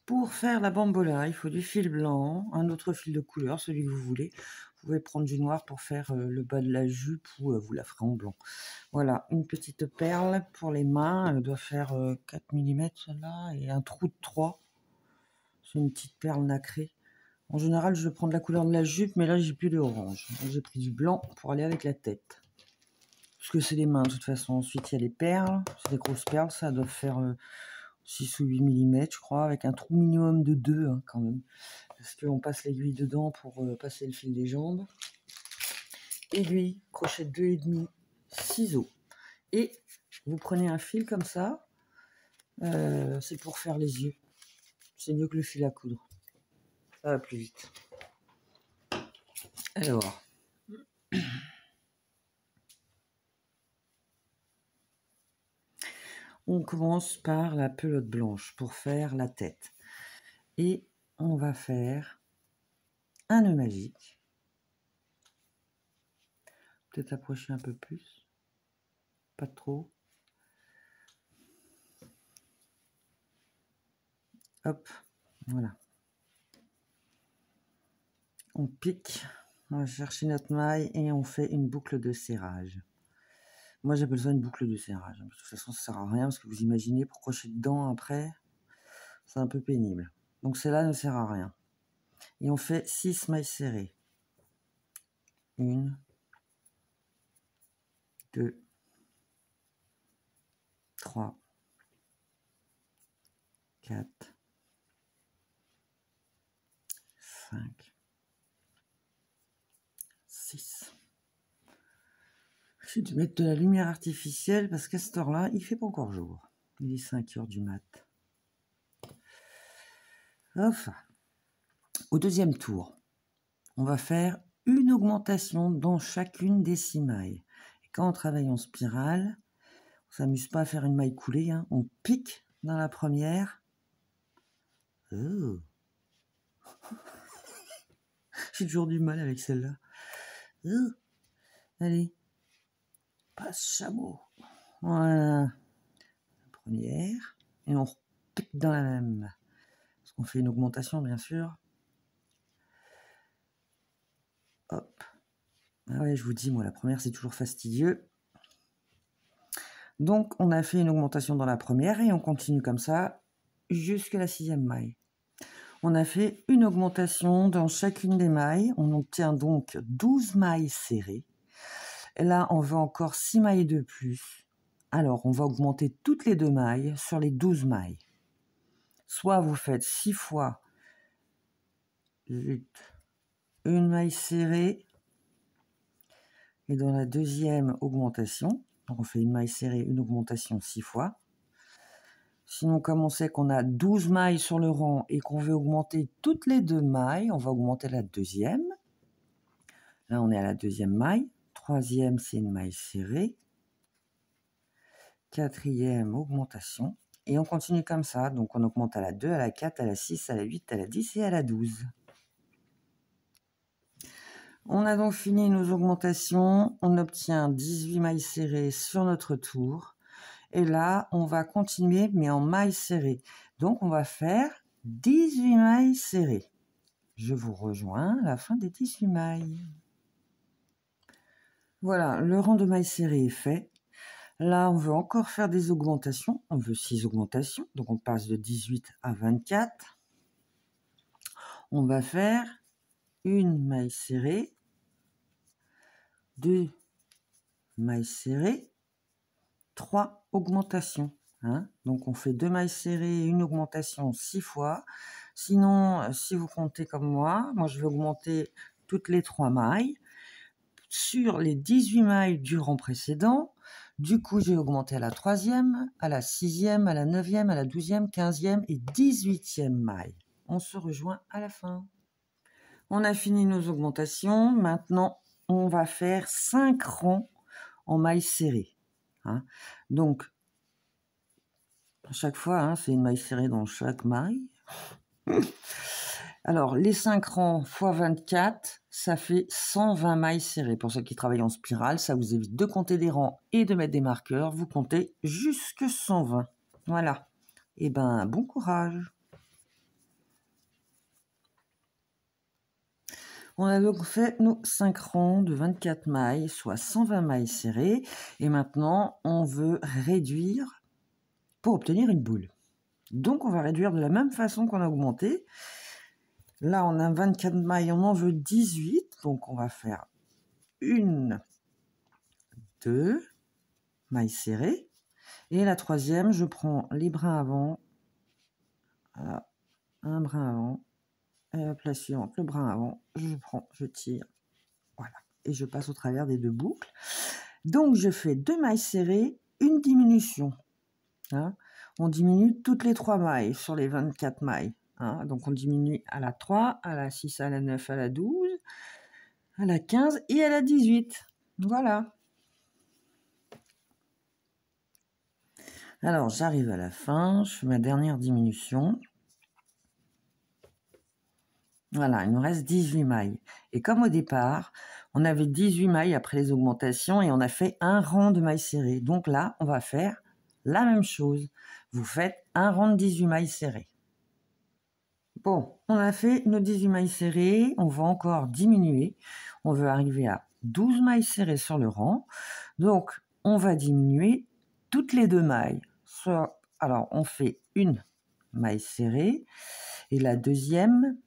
Pour faire la bambola, il faut du fil blanc, un autre fil de couleur, celui que vous voulez. Vous pouvez prendre du noir pour faire le bas de la jupe ou vous la ferez en blanc. Voilà, une petite perle pour les mains. Elle doit faire 4 mm celle-là et un trou de 3. C'est une petite perle nacrée. En général, je prends de la couleur de la jupe, mais là, j'ai plus de orange. J'ai pris du blanc pour aller avec la tête. Parce que c'est les mains, de toute façon. Ensuite, il y a les perles. C'est des grosses perles, ça doit faire 6 ou 8 mm, je crois, avec un trou minimum de 2, hein, quand même. Parce qu'on passe l'aiguille dedans pour passer le fil des jambes. Aiguille, crochet de 2,5, ciseaux. Et vous prenez un fil comme ça. C'est pour faire les yeux. C'est mieux que le fil à coudre. Ça va plus vite. Alors, on commence par la pelote blanche pour faire la tête. Et on va faire un nœud magique. Peut-être approcher un peu plus. Pas trop. Hop, voilà. On pique, on va chercher notre maille et on fait une boucle de serrage. Moi, j'appelle ça une boucle de serrage. De toute façon, ça sert à rien parce que vous imaginez pour crocher dedans après, c'est un peu pénible. Donc celle-là ne sert à rien. Et on fait 6 mailles serrées. 1, 2, 3, 4, 5, 6. J'ai dû mettre de la lumière artificielle parce qu'à cette heure-là, il fait pas encore jour. Il est 5 heures du mat. Enfin, au deuxième tour, on va faire une augmentation dans chacune des 6 mailles. Et quand on travaille en spirale, on s'amuse pas à faire une maille coulée, hein. On pique dans la première. Oh. J'ai toujours du mal avec celle-là. Oh. Allez, passe chameau. Voilà. La première. Et on pique dans la même. Parce qu'on fait une augmentation, bien sûr. Hop. Ah ouais, je vous dis, moi, la première, c'est toujours fastidieux. Donc, on a fait une augmentation dans la première et on continue comme ça jusqu'à la 6e maille. On a fait une augmentation dans chacune des mailles. On obtient donc 12 mailles serrées. Et là, on veut encore 6 mailles de plus. Alors, on va augmenter toutes les 2 mailles sur les 12 mailles. Soit vous faites 6 fois une maille serrée et dans la deuxième augmentation, donc on fait une maille serrée, une augmentation 6 fois. Sinon, comme on sait qu'on a 12 mailles sur le rang et qu'on veut augmenter toutes les 2 mailles, on va augmenter la deuxième. Là, on est à la deuxième maille. Troisième, c'est une maille serrée. Quatrième, augmentation. Et on continue comme ça. Donc, on augmente à la 2, à la 4, à la 6, à la 8, à la 10 et à la 12. On a donc fini nos augmentations. On obtient 18 mailles serrées sur notre tour. Et là, on va continuer, mais en mailles serrées. Donc, on va faire 18 mailles serrées. Je vous rejoins à la fin des 18 mailles. Voilà, le rang de mailles serrées est fait. Là, on veut encore faire des augmentations. On veut 6 augmentations. Donc, on passe de 18 à 24. On va faire une maille serrée, 2 mailles serrées, 3 augmentations. Hein, donc, on fait 2 mailles serrées et une augmentation 6 fois. Sinon, si vous comptez comme moi, je vais augmenter toutes les 3 mailles sur les 18 mailles du rang précédent. Du coup, j'ai augmenté à la 3e, à la 6e, à la 9e, à la 12e, 15e et 18e maille. On se rejoint à la fin. On a fini nos augmentations. Maintenant, on va faire 5 rangs en mailles serrées. Hein. Donc, à chaque fois, hein, c'est une maille serrée dans chaque maille. Alors, les 5 rangs x 24, ça fait 120 mailles serrées. Pour ceux qui travaillent en spirale, ça vous évite de compter des rangs et de mettre des marqueurs. Vous comptez jusque 120. Voilà. Eh ben, bon courage. On a donc fait nos 5 rangs de 24 mailles, soit 120 mailles serrées. Et maintenant, on veut réduire pour obtenir une boule. Donc, on va réduire de la même façon qu'on a augmenté. Là, on a 24 mailles, on en veut 18. Donc, on va faire 1, 2 mailles serrées. Et la troisième, je prends les brins avant. Voilà, un brin avant. Et hop, la suivante, le brin avant. Je prends, je tire. Voilà. Et je passe au travers des 2 boucles. Donc, je fais 2 mailles serrées, une diminution. Hein. On diminue toutes les 3 mailles sur les 24 mailles. Hein. Donc, on diminue à la 3, à la 6, à la 9, à la 12, à la 15 et à la 18. Voilà. Alors, j'arrive à la fin, je fais ma dernière diminution. Voilà, il nous reste 18 mailles. Et comme au départ, on avait 18 mailles après les augmentations et on a fait un rang de mailles serrées. Donc là, on va faire la même chose. Vous faites un rang de 18 mailles serrées. Bon, on a fait nos 18 mailles serrées, on va encore diminuer. On veut arriver à 12 mailles serrées sur le rang. Donc, on va diminuer toutes les 2 mailles. Alors, on fait une maille serrée et la deuxième,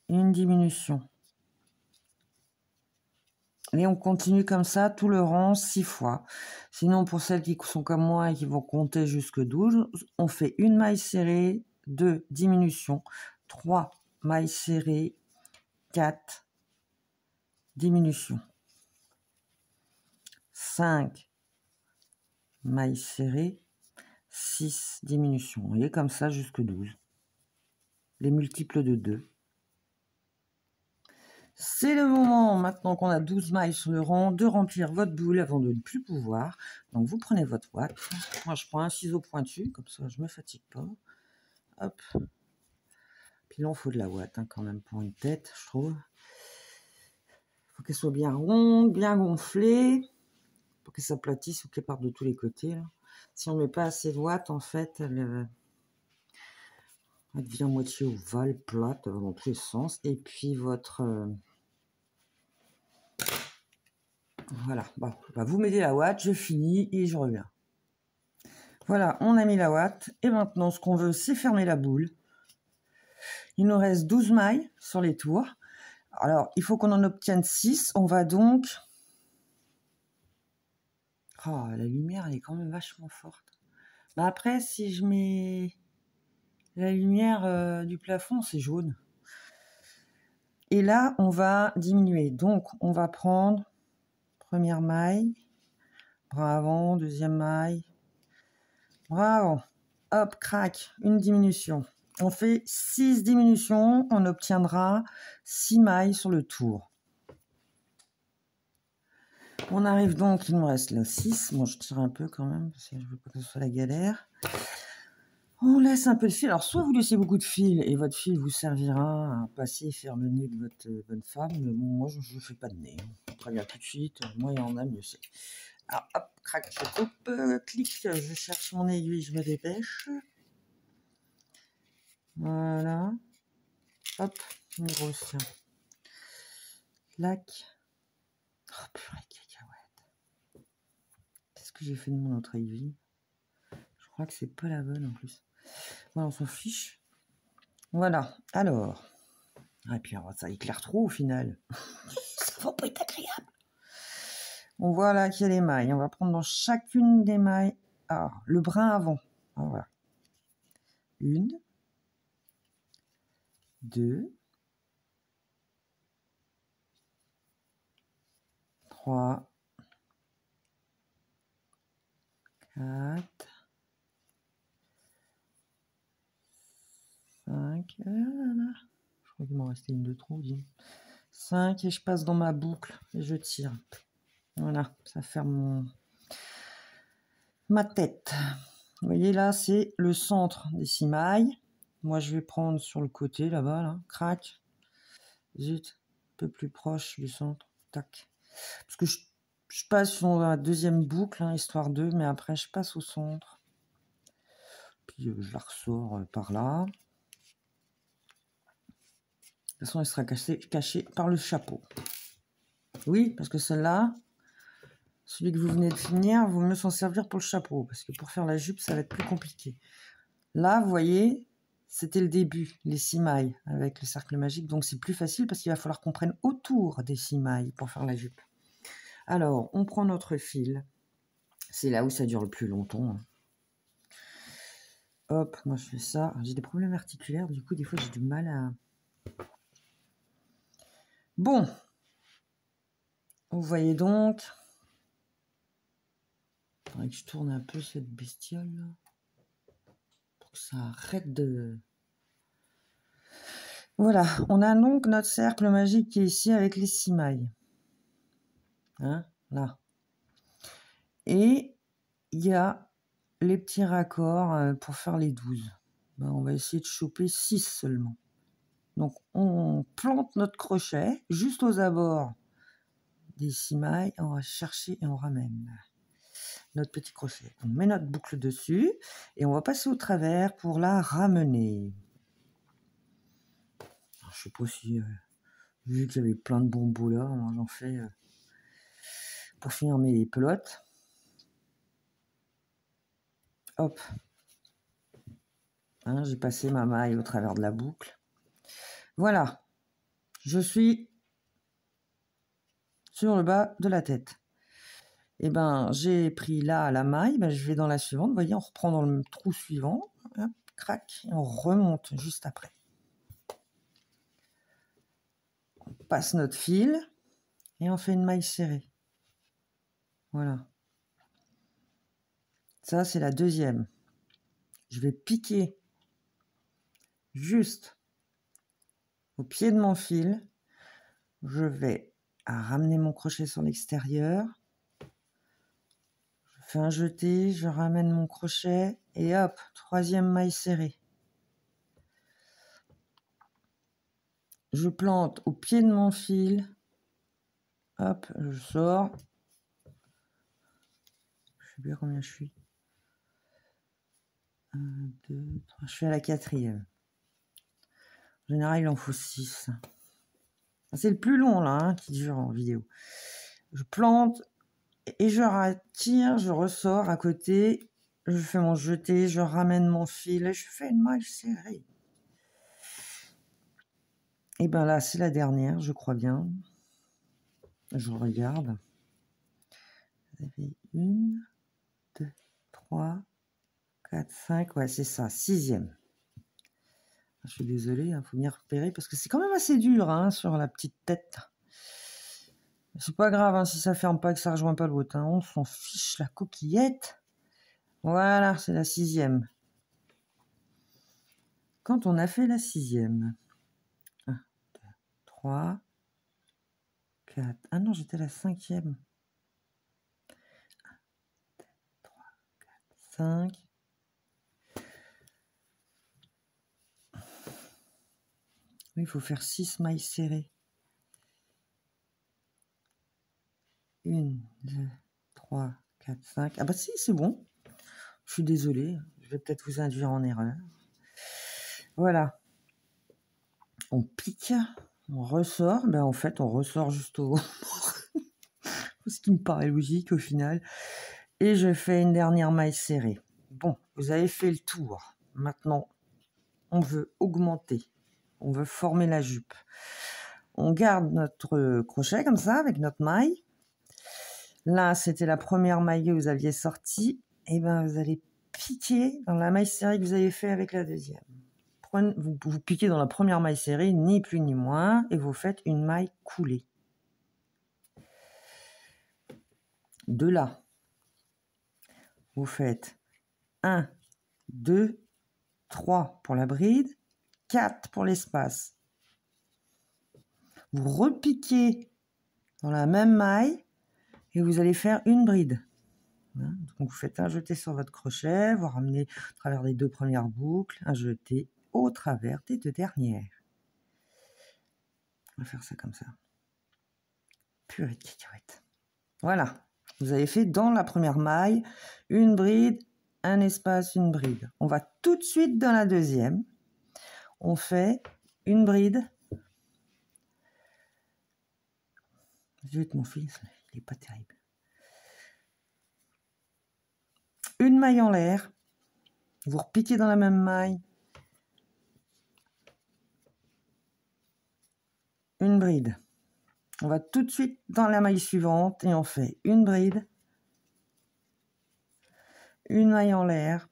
une diminution. Et on continue comme ça tout le rang 6 fois. Sinon, pour celles qui sont comme moi et qui vont compter jusque 12, on fait une maille serrée, 2 diminutions, 3 mailles serrées, 4 diminutions, 5 mailles serrées, 6 diminutions. Vous voyez, comme ça jusque 12. Les multiples de 2. C'est le moment, maintenant qu'on a 12 mailles sur le rang, de remplir votre boule avant de ne plus pouvoir. Donc, vous prenez votre ouate. Moi, je prends un ciseau pointu, comme ça, je ne me fatigue pas. Hop. Puis là, il faut de la ouate, hein, quand même, pour une tête, je trouve. Il faut qu'elle soit bien ronde, bien gonflée, pour qu'elle s'aplatisse ou qu'elle parte de tous les côtés. Là. Si on ne met pas assez de ouate, en fait, elle devient moitié ovale, plate, dans tous les sens. Et puis, votre... Voilà, bon, bah vous mettez la ouate, je finis et je reviens. Voilà, on a mis la ouate. Et maintenant, ce qu'on veut, c'est fermer la boule. Il nous reste 12 mailles sur les tours. Alors, il faut qu'on en obtienne 6. On va donc... Oh, la lumière, elle est quand même vachement forte. Bah après, si je mets la lumière du plafond, c'est jaune. Et là, on va diminuer. Donc, on va prendre première maille, bras avant, deuxième maille, bras avant. Hop, crac, une diminution. On fait 6 diminutions, on obtiendra 6 mailles sur le tour. On arrive donc, il nous reste là 6. Bon, je tire un peu quand même, parce que je veux pas que ce soit la galère. On laisse un peu de fil. Alors, soit vous laissez beaucoup de fil et votre fil vous servira à passer et faire le nez de votre bonne femme. Mais bon, moi, je ne fais pas de nez. Je préviens tout de suite. Moi, il y en a, mieux c'est. Alors, hop, crac, je coupe, clic, je cherche mon aiguille, je me dépêche. Voilà. Hop, une grosse. Clac. Oh, purée, cacahuète. Qu'est-ce que j'ai fait de mon autre aiguille? Je crois que c'est pas la bonne en plus. Voilà, on s'en fiche. Voilà, alors. Et puis, ça éclaire trop au final. Ça va pas être agréable. On voit là qu'il y a les mailles. On va prendre dans chacune des mailles. Ah, le brin avant. Ah, voilà. 1, 2, 3, 4, 5. Je crois qu'il m'en restait une de trop. 5 et je passe dans ma boucle et je tire. Voilà, ça ferme ma tête. Vous voyez là, c'est le centre des 6 mailles. Moi, je vais prendre sur le côté là-bas, là. Crac. Zut, un peu plus proche du centre. Tac. Parce que je passe sur la deuxième boucle, hein, histoire de, mais après, je passe au centre. Puis, je la ressors par là. façon, elle sera cachée par le chapeau. Oui, parce que celle-là, celui que vous venez de finir, vaut mieux s'en servir pour le chapeau, parce que pour faire la jupe, ça va être plus compliqué. Là, vous voyez, c'était le début, les 6 mailles avec le cercle magique, donc c'est plus facile parce qu'il va falloir qu'on prenne autour des 6 mailles pour faire la jupe. Alors, on prend notre fil, c'est là où ça dure le plus longtemps. Hop, moi je fais ça. J'ai des problèmes articulaires, du coup des fois j'ai du mal à... Bon, vous voyez donc, il faudrait que je tourne un peu cette bestiole là, pour que ça arrête de... Voilà, on a donc notre cercle magique qui est ici avec les 6 mailles. Hein, là. Et il y a les petits raccords pour faire les 12. Ben, on va essayer de choper 6 seulement. Donc on plante notre crochet juste aux abords des 6 mailles, on va chercher et on ramène notre petit crochet. On met notre boucle dessus et on va passer au travers pour la ramener. Alors, je sais pas si, vu qu'il y avait plein de bonbons là, j'en fais pour finir mes pelotes. Hop. Hein, j'ai passé ma maille au travers de la boucle. Voilà. Je suis sur le bas de la tête. Et ben, j'ai pris là la maille, ben, je vais dans la suivante. Vous voyez, on reprend dans le trou suivant. Hop, crac, et on remonte juste après. On passe notre fil et on fait une maille serrée. Voilà. Ça, c'est la deuxième. Je vais piquer juste au pied de mon fil. Je vais ramener mon crochet sur l'extérieur. Je fais un jeté, je ramène mon crochet et hop, troisième maille serrée. Je plante au pied de mon fil. Hop, je sors. Je sais bien combien je suis. 1, 2, 3. Je suis à la quatrième. En général, il en faut 6. C'est le plus long là, hein, qui dure en vidéo. Je plante et je retire, je ressors à côté. Je fais mon jeté, je ramène mon fil et je fais une maille serrée. Et bien là, c'est la dernière, je crois bien. Je regarde. Vous avez 1, 2, 3, 4, 5. Ouais, c'est ça, 6e. Je suis désolée, il faut bien repérer parce que c'est quand même assez dur hein, sur la petite tête. C'est pas grave hein, si ça ferme pas, que ça rejoint pas l'autre. Hein. On s'en fiche, la coquillette. Voilà, c'est la 6e. Quand on a fait la 6e. 1, 2, 3, 4. Ah non, j'étais la 5e. 1, 2, 3, 4, 5. Oui, il faut faire 6 mailles serrées. 1, 2, 3, 4, 5. Ah bah si, c'est bon. Je suis désolée, je vais peut-être vous induire en erreur. Voilà. On pique, on ressort. Ben en fait, on ressort juste au... ce qui me paraît logique au final. Et je fais une dernière maille serrée. Bon, vous avez fait le tour. Maintenant, on veut augmenter. On veut former la jupe. On garde notre crochet comme ça, avec notre maille. Là, c'était la première maille que vous aviez sortie. Et ben, vous allez piquer dans la maille serrée que vous avez fait avec la deuxième. Vous piquez dans la première maille serrée, ni plus ni moins, et vous faites une maille coulée. De là, vous faites 1, 2, 3 pour la bride, 4 pour l'espace. Vous repiquez dans la même maille et vous allez faire une bride. Donc vous faites un jeté sur votre crochet, vous ramenez au travers des 2 premières boucles, un jeté au travers des 2 dernières. On va faire ça comme ça. Purée de cacahuètes. Voilà, vous avez fait dans la première maille une bride, un espace, une bride. On va tout de suite dans la deuxième. On fait une bride, Zut, mon fils, il n'est pas terrible. Une maille en l'air. Vous repiquez dans la même maille. Une bride. On va tout de suite dans la maille suivante et on fait une bride. Une maille en l'air.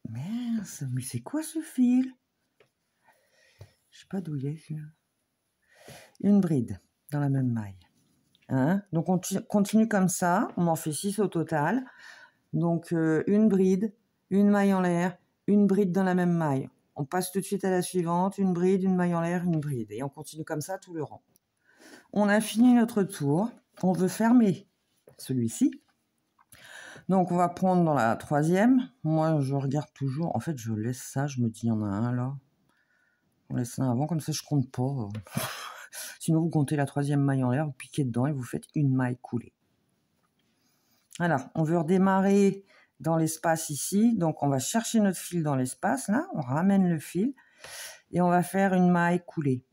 Mince, mais c'est quoi ce fil? Je sais pas d'où il est, celui-là. Une bride dans la même maille. Hein? Donc on continue comme ça, on en fait 6 au total. Donc une bride, une maille en l'air, une bride dans la même maille. On passe tout de suite à la suivante, une bride, une maille en l'air, une bride. Et on continue comme ça tout le rang. On a fini notre tour, on veut fermer celui-ci. Donc on va prendre dans la troisième. Moi je regarde toujours, en fait je laisse ça, je me dis il y en a un là. On laisse ça avant, comme ça je compte pas. Sinon, vous comptez la troisième maille en l'air, vous piquez dedans et vous faites une maille coulée. Voilà, on veut redémarrer dans l'espace ici. Donc, on va chercher notre fil dans l'espace, là. On ramène le fil et on va faire une maille coulée.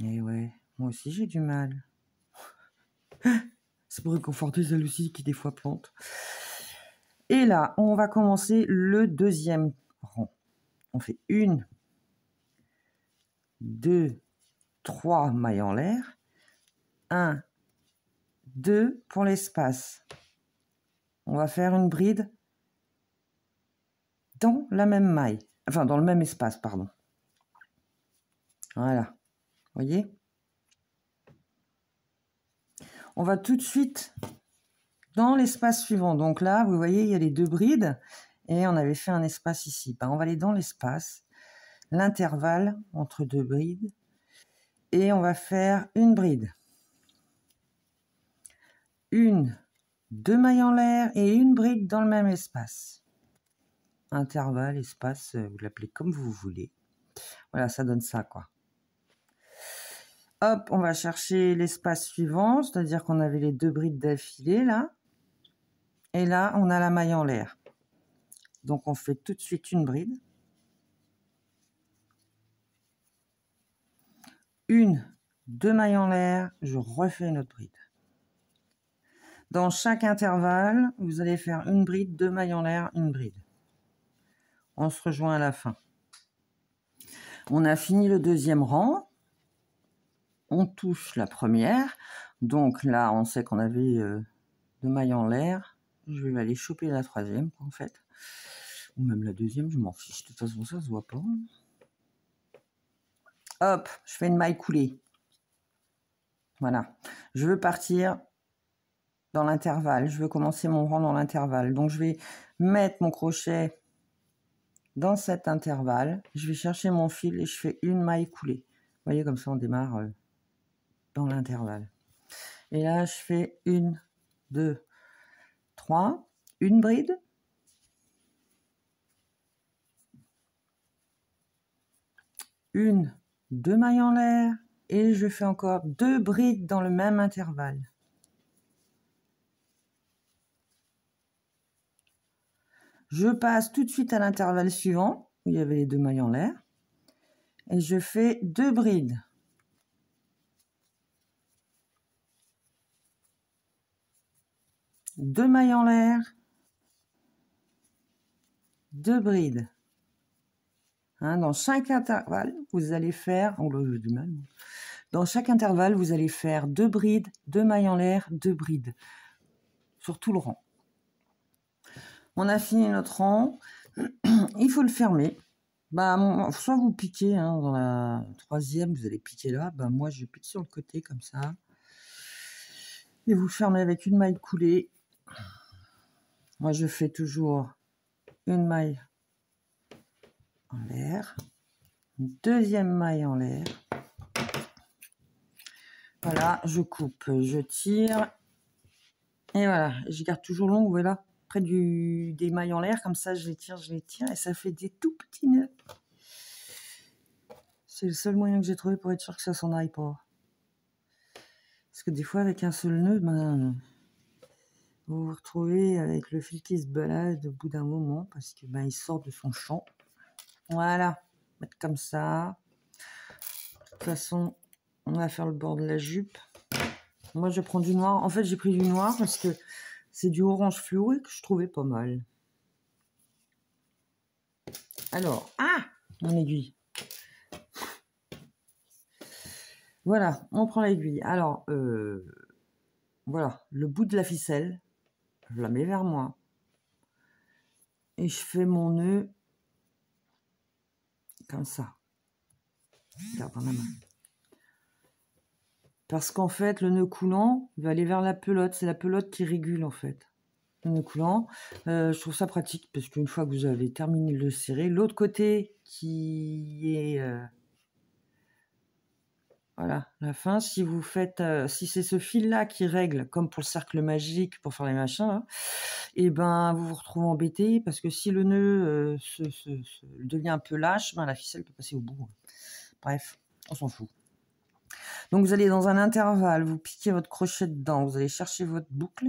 Et ouais, moi aussi, j'ai du mal. C'est pour réconforter celle aussi qui, des fois, plante. Et là, on va commencer le deuxième rang. On fait 1, 2, 3 mailles en l'air. 1, 2 pour l'espace. On va faire une bride dans la même maille. Enfin, dans le même espace, pardon. Voilà. Vous voyez? On va tout de suite dans l'espace suivant. Donc là, vous voyez, il y a les 2 brides. Et on avait fait un espace ici. Ben, on va aller dans l'espace. L'intervalle entre 2 brides. Et on va faire une bride. 1, 2 mailles en l'air et une bride dans le même espace. Intervalle, espace, vous l'appelez comme vous voulez. Voilà, ça donne ça, quoi. Hop, on va chercher l'espace suivant, c'est-à-dire qu'on avait les 2 brides d'affilée, là. Et là, on a la maille en l'air. Donc, on fait tout de suite une bride. 1, 2 mailles en l'air, je refais une autre bride. Dans chaque intervalle, vous allez faire une bride, 2 mailles en l'air, une bride. On se rejoint à la fin. On a fini le deuxième rang. On touche la première. Donc là, on sait qu'on avait 2 mailles en l'air. Je vais aller choper la troisième, en fait. Ou même la deuxième, je m'en fiche. De toute façon, ça se voit pas. Hop, je fais une maille coulée. Voilà. Je veux partir dans l'intervalle. Je veux commencer mon rang dans l'intervalle. Donc, je vais mettre mon crochet dans cet intervalle. Je vais chercher mon fil et je fais une maille coulée. Vous voyez, comme ça, on démarre dans l'intervalle. Et là, je fais 1, 2, 3, une bride. Une, 2 mailles en l'air. Et je fais encore 2 brides dans le même intervalle. Je passe tout de suite à l'intervalle suivant, où il y avait les 2 mailles en l'air. Et je fais 2 brides. Deux mailles en l'air. 2 brides. Hein, dans chaque intervalle, vous allez faire... Oh là, j'ai du mal. Dans chaque intervalle, vous allez faire 2 brides, 2 mailles en l'air, 2 brides. Sur tout le rang. On a fini notre rang. Il faut le fermer. Bah, soit vous piquez dans la troisième, vous allez piquer là. Bah, moi, je pique sur le côté comme ça. Et vous fermez avec une maille coulée. Moi, je fais toujours une maille en l'air. Une deuxième maille en l'air. Voilà, je coupe, je tire. Et voilà, je garde toujours long, vous voyez là, près des mailles en l'air. Comme ça, je les tire. Et ça fait des tout petits nœuds. C'est le seul moyen que j'ai trouvé pour être sûr que ça s'en aille pas. Parce que des fois, avec un seul nœud, ben, vous vous retrouvez avec le fil qui se balade au bout d'un moment parce que ben, il sort de son champ. Voilà, mettre comme ça. De toute façon, on va faire le bord de la jupe. Moi, je prends du noir. En fait, j'ai pris du noir parce que c'est du orange fluo et que je trouvais pas mal. Alors, mon aiguille. Voilà, on prend l'aiguille. Alors, voilà, le bout de la ficelle, je la mets vers moi. Et je fais mon nœud comme ça. Regarde dans la main. Parce qu'en fait, le nœud coulant, il va aller vers la pelote. C'est la pelote qui régule, en fait. Le nœud coulant. Je trouve ça pratique, parce qu'une fois que vous avez terminé de le serrer, l'autre côté qui est... voilà, la fin, si vous faites... si c'est ce fil-là qui règle, comme pour le cercle magique, pour faire les machins, là, et ben, vous vous retrouvez embêté, parce que si le nœud devient un peu lâche, ben, la ficelle peut passer au bout. Bref, on s'en fout. Donc vous allez dans un intervalle, vous piquez votre crochet dedans, vous allez chercher votre boucle.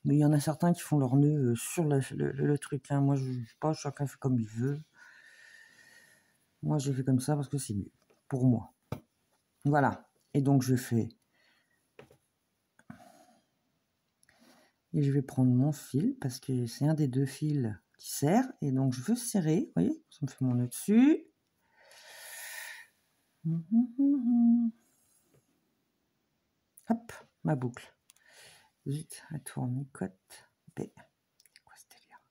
Mais il y en a certains qui font leur nœud sur le truc. Hein. Moi, je ne sais pas, chacun fait comme il veut. Moi, j'ai fait comme ça parce que c'est mieux pour moi. Voilà. Et donc, je fais... Et je vais prendre mon fil parce que c'est un des deux fils qui serre. Et donc, je veux serrer. Vous voyez, ça me fait mon nœud dessus. Hop, ma boucle. Zut, elle tournicote. Quoi ce délire?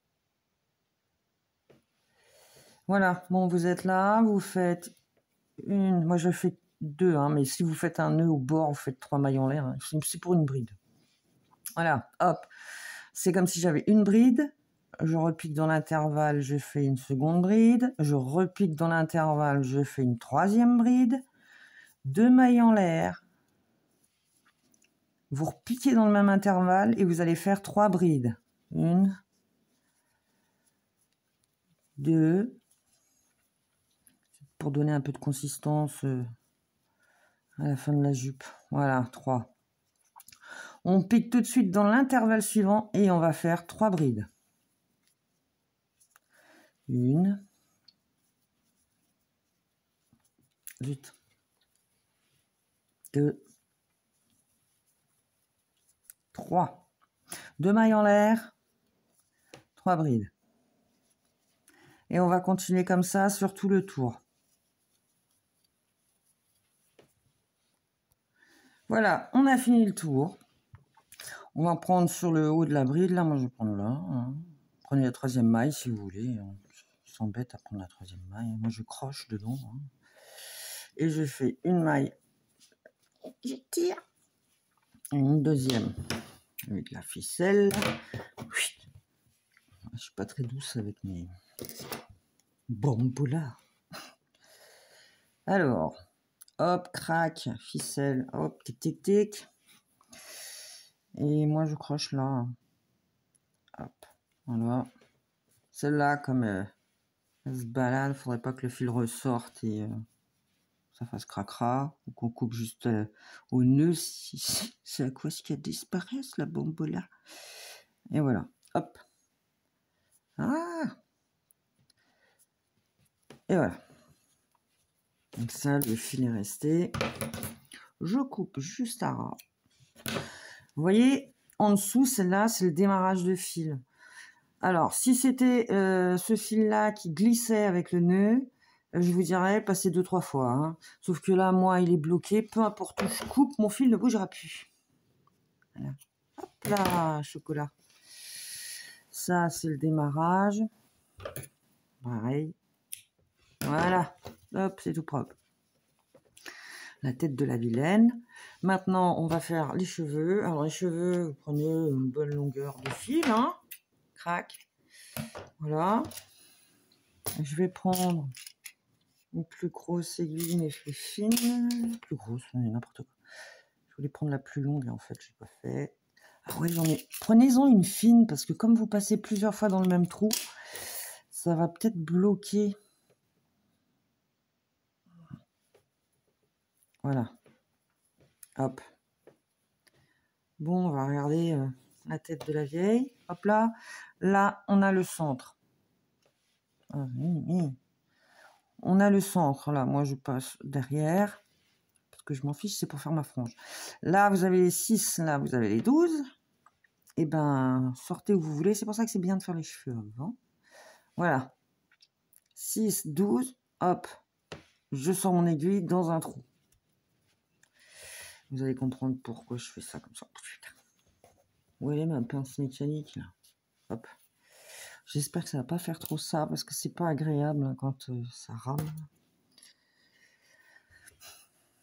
Voilà, bon, vous êtes là, vous faites une... Moi, je fais 2, hein, mais si vous faites un nœud au bord, vous faites 3 mailles en l'air. Hein. C'est pour une bride. Voilà, hop. C'est comme si j'avais une bride. Je repique dans l'intervalle, je fais une seconde bride. Je repique dans l'intervalle, je fais une troisième bride. 2 mailles en l'air. Vous repiquez dans le même intervalle et vous allez faire 3 brides. 1, 2, pour donner un peu de consistance à la fin de la jupe. Voilà, 3. On pique tout de suite dans l'intervalle suivant et on va faire 3 brides. 1, vite, 2, 3. 2 mailles en l'air, 3 brides. Et on va continuer comme ça sur tout le tour. Voilà, on a fini le tour. On va prendre sur le haut de la bride. Là, moi, je vais prendre là. Hein. Prenez la 3e maille si vous voulez. On s'embête à prendre la 3e maille. Moi, je croche dedans. Hein. Et je fais une maille. Je tire. Une deuxième. Avec la ficelle. Je suis pas très douce avec mes bamboula. Alors, hop, crac, ficelle, hop, tic, tic, tic. Et moi, je croche là. Hop, voilà. Celle-là, comme elle se balade, faudrait pas que le fil ressorte et ça fasse cracra. Ou qu'on coupe juste au nœud, c'est à quoi ce qu'elle disparaisse, la bamboula. Et voilà, hop. Ah! Et voilà. Donc ça, le fil est resté. Je coupe juste à ras. Vous voyez, en dessous, celle-là, c'est le démarrage de fil. Alors, si c'était ce fil-là qui glissait avec le nœud, je vous dirais passer 2-3 fois. Hein. Sauf que là, moi, il est bloqué. Peu importe où je coupe, mon fil ne bougera plus. Voilà. Hop là, chocolat. Ça, c'est le démarrage. Pareil. Voilà. Hop, c'est tout propre. La tête de la vilaine. Maintenant, on va faire les cheveux. Alors, les cheveux, vous prenez une bonne longueur de fil. Hein. Crac. Voilà. Je vais prendre une plus grosse aiguille, mais plus fine. Plus grosse, n'importe quoi. Je voulais prendre la plus longue, et en fait, je n'ai pas fait. Ah ouais, j'en ai. Prenez-en une fine, parce que comme vous passez plusieurs fois dans le même trou, ça va peut-être bloquer. Voilà. Hop. Bon, on va regarder la tête de la vieille. Hop là. Là, on a le centre. On a le centre, là. Moi, je passe derrière. Parce que je m'en fiche, c'est pour faire ma frange. Là, vous avez les 6, là, vous avez les 12. Et ben, sortez où vous voulez. C'est pour ça que c'est bien de faire les cheveux avant. Voilà. 6, 12, hop. Je sors mon aiguille dans un trou. Vous allez comprendre pourquoi je fais ça comme ça. Où elle est ma pince mécanique, là? Hop. J'espère que ça va pas faire trop ça, parce que c'est pas agréable hein, quand ça rame.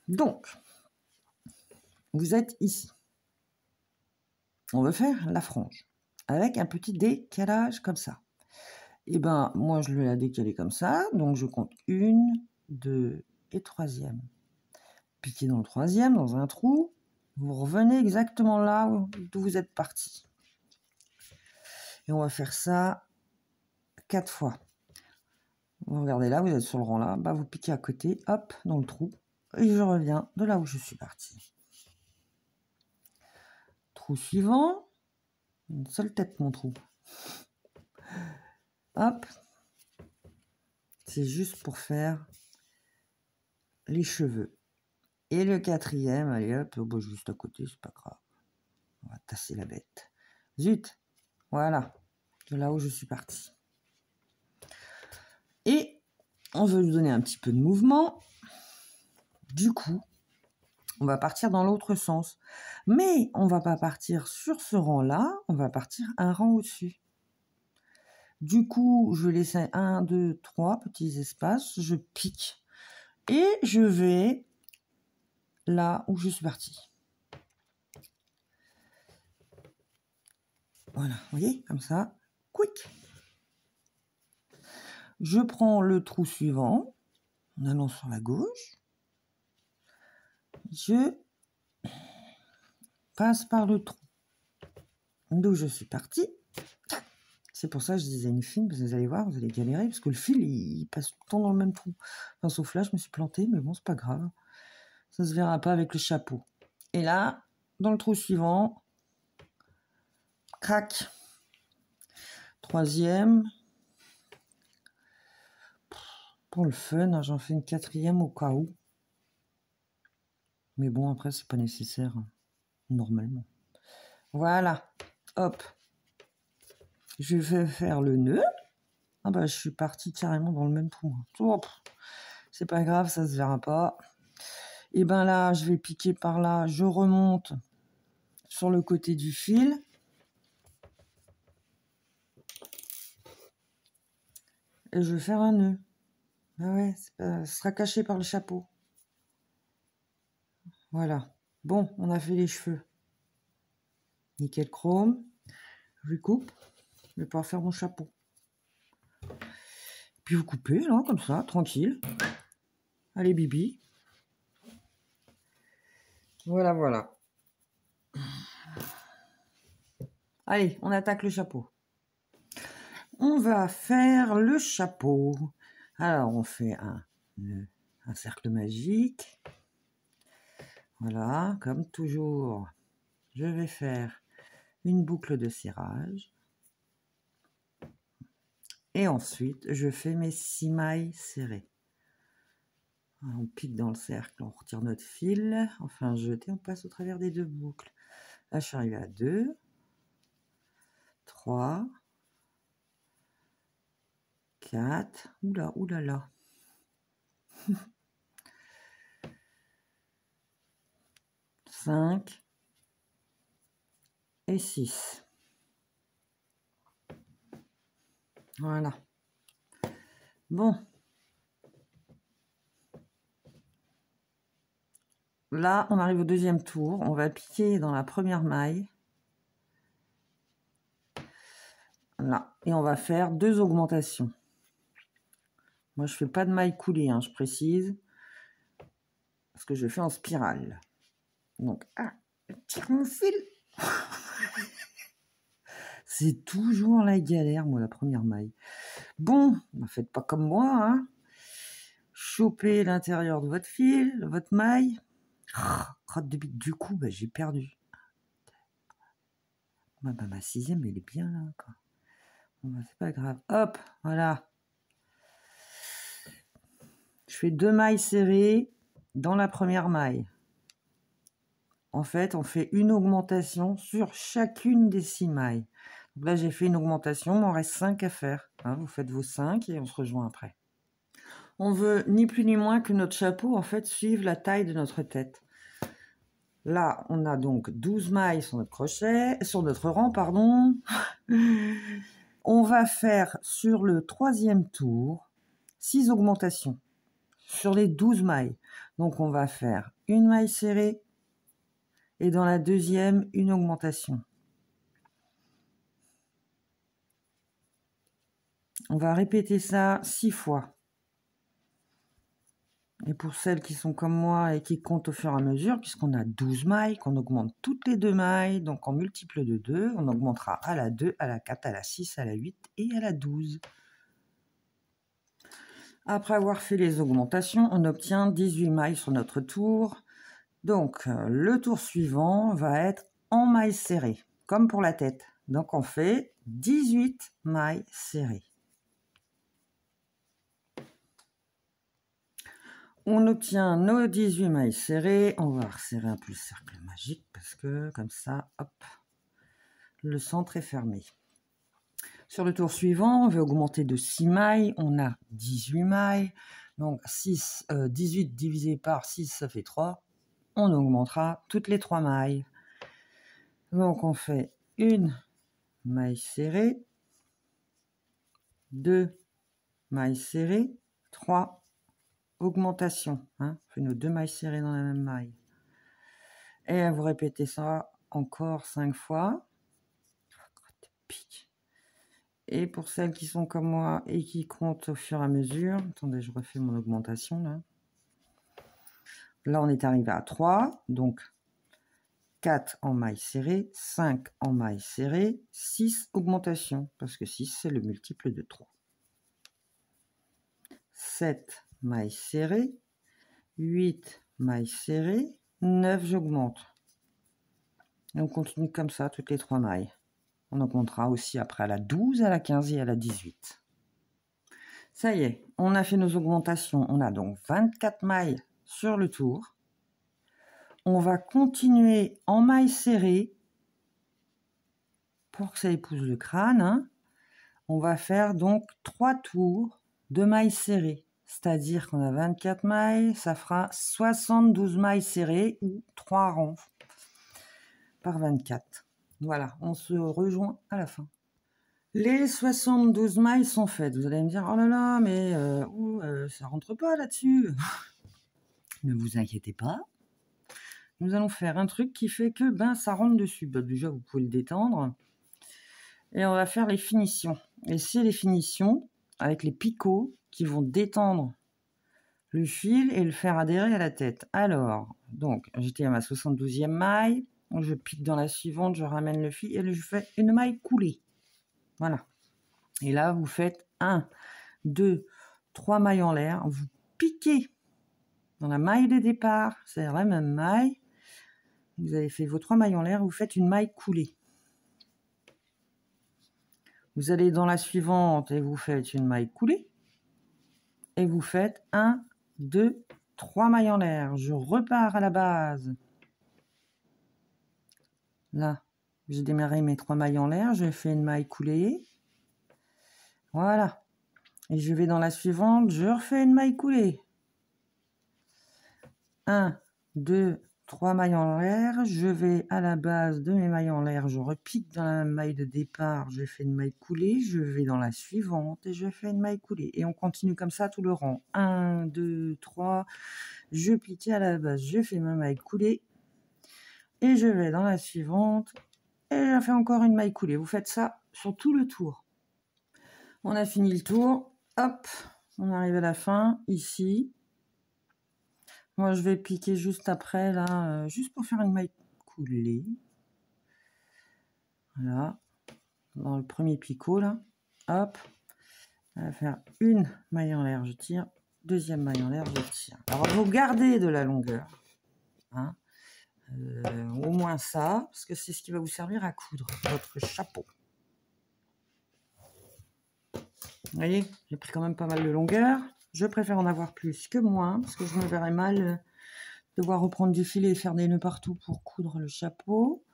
Donc, vous êtes ici. On veut faire la frange. Avec un petit décalage comme ça. Et ben, moi, je vais la décaler comme ça. Donc, je compte 1, 2 et 3e. Piquez dans le 3e, dans un trou. Vous revenez exactement là d'où vous êtes parti. Et on va faire ça 4 fois. Vous regardez là, vous êtes sur le rang là. Bah, vous piquez à côté, hop, dans le trou. Et je reviens de là où je suis parti. Trou suivant. Une seule tête, mon trou. Hop. C'est juste pour faire les cheveux. Et le 4e, allez hop, oh, bah, juste à côté, c'est pas grave. On va tasser la bête. Zut. Voilà. De là où je suis parti. Et on veut lui donner un petit peu de mouvement. Du coup, on va partir dans l'autre sens. Mais on va pas partir sur ce rang-là, on va partir un rang au-dessus. Du coup, je vais laisser 1, 2, 3 petits espaces, je pique et je vais là où je suis parti. Voilà, vous voyez, comme ça, quick. Je prends le trou suivant, en allant sur la gauche. Je passe par le trou d'où je suis parti. C'est pour ça que je disais une fine, parce que vous allez voir, vous allez galérer, parce que le fil, il passe tout le temps dans le même trou. Enfin, sauf là, je me suis plantée, mais bon, c'est pas grave. Ça se verra pas avec le chapeau. Et là, dans le trou suivant, crac. 3e. Pour le fun, hein, j'en fais une 4e au cas où. Mais bon, après, c'est pas nécessaire, hein, normalement. Voilà. Hop. Je vais faire le nœud. Ah bah, je suis partie carrément dans le même trou. Oh, c'est pas grave, ça se verra pas. Et ben là, je vais piquer par là. Je remonte sur le côté du fil. Et je vais faire un nœud. Ah ouais, ça sera caché par le chapeau. Voilà. Bon, on a fait les cheveux. Nickel chrome. Je lui coupe. Je vais pouvoir faire mon chapeau. Puis vous coupez, là, comme ça, tranquille. Allez, Bibi. Voilà, voilà. Allez, on attaque le chapeau. On va faire le chapeau. Alors, on fait un cercle magique. Voilà, comme toujours, je vais faire une boucle de serrage. Et ensuite, je fais mes 6 mailles serrées. On pique dans le cercle, on retire notre fil, on fait un jeté, on passe au travers des 2 boucles. Là, je suis arrivée à 2, 3, 4, oula, oulala. 5 et 6. Voilà. Bon. Là, on arrive au 2e tour. On va piquer dans la première maille. Là. Et on va faire 2 augmentations. Moi, je fais pas de maille coulée, hein, je précise. Parce que je fais en spirale. Donc, je tire mon fil. C'est toujours la galère, moi, la première maille. Bon, ne faites pas comme moi, hein. Chopez l'intérieur de votre fil, votre maille. Crotte de bite, du coup, bah, j'ai perdu. Ma 6e, elle est bien là, quoi. Bon, bah, c'est pas grave. Hop, voilà. fais 2 mailles serrées dans la première maille. En fait, on fait une augmentation sur chacune des 6 mailles. Donc là, j'ai fait une augmentation, il m'en reste 5 à faire. Hein, vous faites vos 5 et on se rejoint après. On veut ni plus ni moins que notre chapeau, en fait, suive la taille de notre tête. Là, on a donc 12 mailles sur notre crochet, sur notre rang, pardon. On va faire sur le 3e tour 6 augmentations sur les 12 mailles. Donc, on va faire une maille serrée et dans la 2e, une augmentation. On va répéter ça 6 fois. Et pour celles qui sont comme moi et qui comptent au fur et à mesure, puisqu'on a 12 mailles, qu'on augmente toutes les 2 mailles, donc en multiple de 2, on augmentera à la 2, à la 4, à la 6, à la 8 et à la 12. Après avoir fait les augmentations, on obtient 18 mailles sur notre tour. Donc, le tour suivant va être en mailles serrées, comme pour la tête. Donc, on fait 18 mailles serrées. On obtient nos 18 mailles serrées. On va resserrer un peu le cercle magique parce que comme ça, hop, le centre est fermé. Sur le tour suivant, on va augmenter de 6 mailles. On a 18 mailles. Donc 18 divisé par 6, ça fait 3. On augmentera toutes les 3 mailles. Donc on fait une maille serrée, 2 mailles serrées, 3 augmentation, hein, on fait nos 2 mailles serrées dans la même maille. Et vous répétez ça encore 5 fois. Et pour celles qui sont comme moi et qui comptent au fur et à mesure, attendez, je refais mon augmentation là. Là, on est arrivé à 3, donc 4 en maille serrée, 5 en maille serrée, 6 augmentations, parce que 6, c'est le multiple de 3. 7 mailles serrées, 8 mailles serrées, 9 j'augmente. Et on continue comme ça toutes les 3 mailles. On augmentera aussi après à la 12, à la 15 et à la 18. Ça y est, on a fait nos augmentations. On a donc 24 mailles sur le tour. On va continuer en mailles serrées pour que ça épouse le crâne. Hein. On va faire donc 3 tours de mailles serrées. C'est-à-dire qu'on a 24 mailles, ça fera 72 mailles serrées ou 3 rangs par 24. Voilà, on se rejoint à la fin. Les 72 mailles sont faites. Vous allez me dire, oh là là, mais ça rentre pas là-dessus. Ne vous inquiétez pas. Nous allons faire un truc qui fait que ça rentre dessus. Déjà, vous pouvez le détendre. Et on va faire les finitions. Et c'est les finitions avec les picots qui vont détendre le fil et le faire adhérer à la tête. Alors, donc, j'étais à ma 72e maille. Je pique dans la suivante, je ramène le fil et je fais une maille coulée. Voilà. Et là, vous faites 1, 2, 3 mailles en l'air. Vous piquez dans la maille de départ, c'est-à-dire la même maille. Vous avez fait vos 3 mailles en l'air, vous faites une maille coulée. Vous allez dans la suivante et vous faites une maille coulée. Et vous faites 1, 2, 3 mailles en l'air. Je repars à la base. Là, j'ai démarré mes 3 mailles en l'air. Je fais une maille coulée. Voilà. Et je vais dans la suivante. Je refais une maille coulée. 1, 2, 3 mailles en l'air. Je vais à la base de mes mailles en l'air. Je repique dans la maille de départ. Je fais une maille coulée. Je vais dans la suivante et je fais une maille coulée. Et on continue comme ça tout le rang. 1, 2, 3. Je pique à la base. Je fais ma maille coulée. Et je vais dans la suivante. Et je fais encore une maille coulée. Vous faites ça sur tout le tour. On a fini le tour. Hop. On arrive à la fin. Ici. Moi, je vais piquer juste après, là, juste pour faire une maille coulée. Voilà. Dans le premier picot, là. Hop. On va faire une maille en l'air, je tire. Deuxième maille en l'air, je tire. Alors, vous gardez de la longueur. Hein. Au moins ça, parce que c'est ce qui va vous servir à coudre votre chapeau. Vous voyez, j'ai pris quand même pas mal de longueur. Je préfère en avoir plus que moins, parce que je me verrais mal devoir reprendre du fil et faire des nœuds partout pour coudre le chapeau.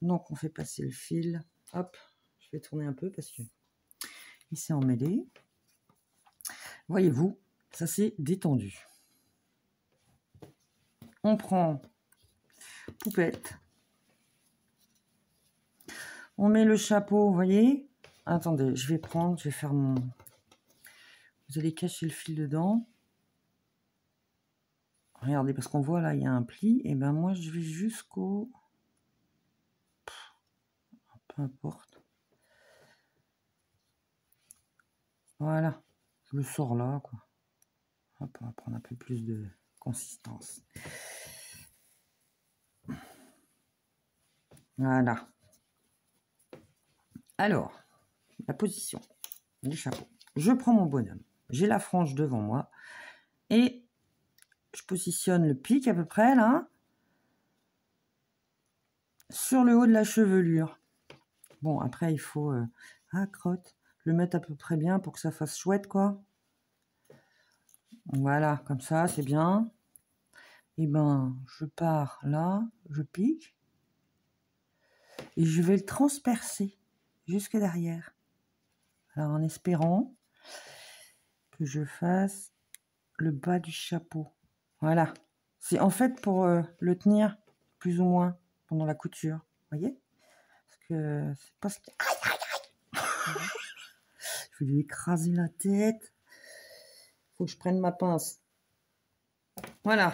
Donc, on fait passer le fil. Hop, je vais tourner un peu parce que il s'est emmêlé. Voyez-vous, ça s'est détendu. On prend poupette. On met le chapeau, vous voyez. Attendez, je vais faire mon... Vous allez cacher le fil dedans. Regardez, parce qu'on voit là, il y a un pli. Et ben moi, je vais jusqu'au... Peu importe. Voilà. Je le sors là, quoi. Hop, on va prendre un peu plus de consistance. Voilà. Alors, la position du chapeau. Je prends mon bonhomme. J'ai la frange devant moi. Et je positionne le pic à peu près, là, sur le haut de la chevelure. Bon, après, il faut... crotte. Le mettre à peu près bien pour que ça fasse chouette, quoi. Voilà, comme ça, c'est bien. Et ben, je pars là, je pique. Et je vais le transpercer jusque derrière. Alors, en espérant que je fasse le bas du chapeau. Voilà. C'est en fait pour le tenir plus ou moins pendant la couture. Vous voyez? Parce que c'est pas ce que... Aïe, aïe, aïe. Je vais lui écraser la tête. Faut que je prenne ma pince. Voilà.